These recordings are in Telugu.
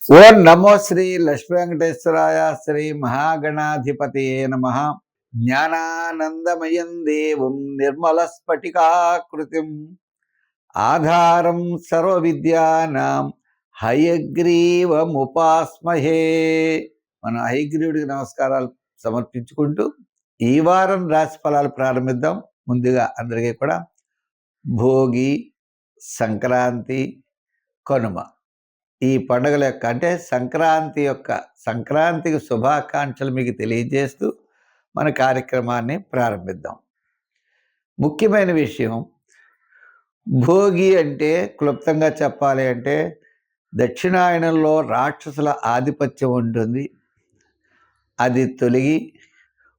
ఓం నమో శ్రీ లక్ష్మీ వెంకటేశ్వరాయ శ్రీ మహాగణాధిపతియే నమః. జ్ఞానానందమయం దేవం నిర్మల స్ఫటికాకృతిం ఆధారం సర్వ విద్యానాం హయగ్రీవముపాస్మహే. మనం హయగ్రీవుడికి నమస్కారాలు సమర్పించుకుంటూ ఈ వారం రాశి ఫలాలు ప్రారంభిద్దాం. ముందుగా అందరికీ కూడా భోగి, సంక్రాంతి, కనుమ ఈ పండుగల యొక్క అంటే సంక్రాంతికి శుభాకాంక్షలు మీకు తెలియజేస్తూ మన కార్యక్రమాన్ని ప్రారంభిద్దాం. ముఖ్యమైన విషయం, భోగి అంటే క్లుప్తంగా చెప్పాలి అంటే దక్షిణాయనంలో రాక్షసుల ఆధిపత్యం ఉంటుంది. అది తొలగి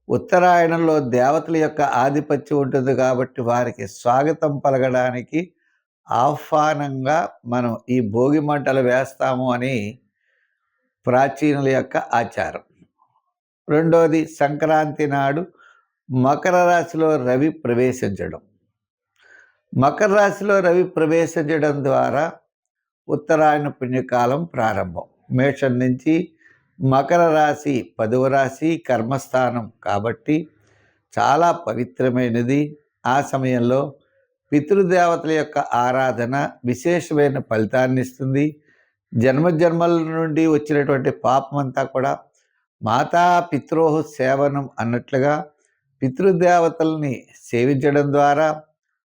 ఉత్తరాయణంలో దేవతల యొక్క ఆధిపత్యం ఉంటుంది. కాబట్టి వారికి స్వాగతం పలకడానికి ఆహ్వానంగా మనం ఈ భోగి మంటలు వేస్తాము అని ప్రాచీనుల యొక్క ఆచారం. రెండోది, సంక్రాంతి నాడు మకర రాశిలో రవి ప్రవేశించడం. మకర రాశిలో రవి ప్రవేశించడం ద్వారా ఉత్తరాయణ పుణ్యకాలం ప్రారంభం. మేషం నుంచి మకర రాశి 10వ రాశి, కర్మస్థానం కాబట్టి చాలా పవిత్రమైనది. ఆ సమయంలో పితృదేవతల యొక్క ఆరాధన విశేషమైన ఫలితాన్ని ఇస్తుంది. జన్మజన్మల నుండి వచ్చినటువంటి పాపమంతా కూడా మాతా పితృోహ సేవనం అన్నట్లుగా పితృదేవతల్ని సేవించడం ద్వారా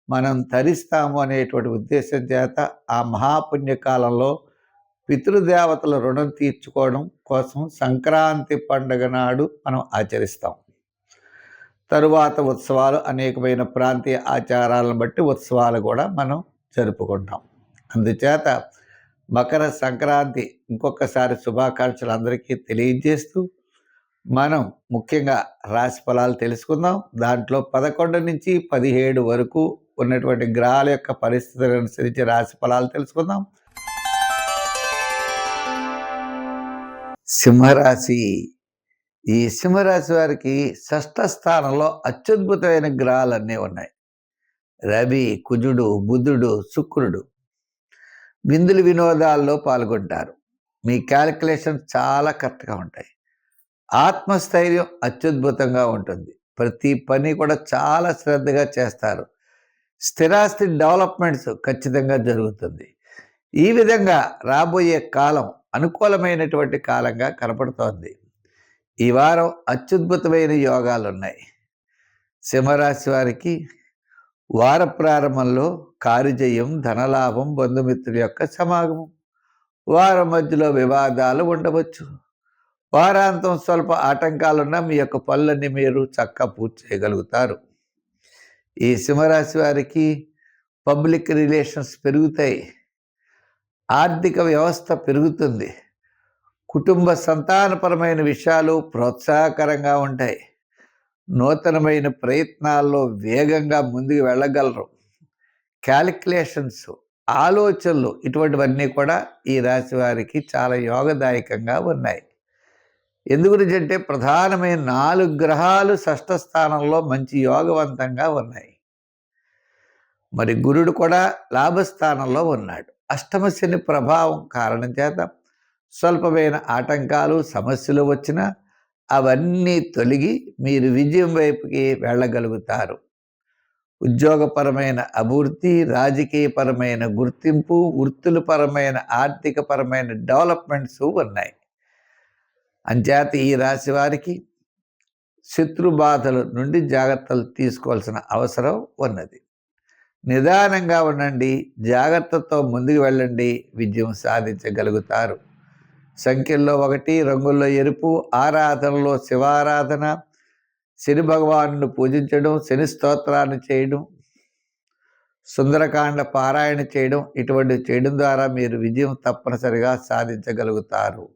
మనం తరిస్తాము అనేటువంటి ఉద్దేశం చేత ఆ మహాపుణ్యకాలంలో పితృదేవతల రుణం తీర్చుకోవడం కోసం సంక్రాంతి పండుగ నాడు మనం ఆచరిస్తాం. తరువాత ఉత్సవాలు, అనేకమైన ప్రాంతీయ ఆచారాలను బట్టి ఉత్సవాలు కూడా మనం జరుపుకుంటాం. అందుచేత మకర సంక్రాంతి ఇంకొకసారి శుభాకాంక్షలు అందరికీ తెలియజేస్తూ మనం ముఖ్యంగా రాశి ఫలాలు తెలుసుకుందాం. దాంట్లో 11 నుంచి 17 వరకు ఉన్నటువంటి గ్రహాల యొక్క పరిస్థితులను అనుసరించి రాశి ఫలాలు తెలుసుకుందాం. సింహరాశి. ఈ సింహరాశి వారికి 6వ స్థానంలో అత్యద్భుతమైన గ్రహాలన్నీ ఉన్నాయి. రవి, కుజుడు, బుధుడు, శుక్రుడు. విందులు వినోదాల్లో పాల్గొంటారు. మీ క్యాలిక్యులేషన్ చాలా కరెక్ట్గా ఉంటాయి. ఆత్మస్థైర్యం అత్యద్భుతంగా ఉంటుంది. ప్రతి పని కూడా చాలా శ్రద్ధగా చేస్తారు. స్థిరాస్తి డెవలప్మెంట్స్ ఖచ్చితంగా జరుగుతుంది. ఈ విధంగా రాబోయే కాలం అనుకూలమైనటువంటి కాలంగా కనపడుతోంది. ఈ వారం అత్యద్భుతమైన యోగాలు ఉన్నాయి. సింహరాశి వారికి వార ప్రారంభంలో కార్యజయం, ధనలాభం, బంధుమిత్రుల యొక్క సమాగమం. వారం మధ్యలో వివాదాలు ఉండవచ్చు. వారాంతం స్వల్ప ఆటంకాలున్నా మీ యొక్క పనులన్నీ మీరు చక్కగా పూర్తి చేయగలుగుతారు. ఈ సింహరాశి వారికి పబ్లిక్ రిలేషన్స్ పెరుగుతాయి. ఆర్థిక వ్యవస్థ పెరుగుతుంది. కుటుంబ సంతానపరమైన విషయాలు ప్రోత్సాహకరంగా ఉంటాయి. నూతనమైన ప్రయత్నాల్లో వేగంగా ముందుకు వెళ్ళగలరు. క్యాలిక్యులేషన్స్, ఆలోచనలు ఇటువంటివన్నీ కూడా ఈ రాశి వారికి చాలా యోగదాయకంగా ఉన్నాయి. ఎందుగురించి అంటే ప్రధానమైన 4 గ్రహాలు 6వ స్థానంలో మంచి యోగవంతంగా ఉన్నాయి. మరి గురుడు కూడా లాభస్థానంలో ఉన్నాడు. అష్టమ శని ప్రభావం కారణం చేత స్వల్పమైన ఆటంకాలు, సమస్యలు వచ్చినా అవన్నీ తొలగి మీరు విజయం వైపుకి వెళ్ళగలుగుతారు. ఉద్యోగపరమైన అభివృద్ధి, రాజకీయపరమైన గుర్తింపు, వృత్తులపరమైన ఆర్థికపరమైన డెవలప్మెంట్స్ ఉన్నాయి. అంచేత ఈ రాశి వారికి శత్రు బాధల నుండి జాగ్రత్తలు తీసుకోవాల్సిన అవసరం ఉన్నది. నిదానంగా ఉండండి, జాగ్రత్తతో ముందుకు వెళ్ళండి, విజయం సాధించగలుగుతారు. సంఖ్యల్లో 1, రంగుల్లో ఎరుపు. ఆరాధనలో శివారాధన, శని భగవాను పూజించడం, శని స్తోత్రాన్ని చేయడం, సుందరకాండ పారాయణ చేయడం, ఇటువంటి చేయడం ద్వారా మీరు విజయం తప్పనిసరిగా సాధించగలుగుతారు.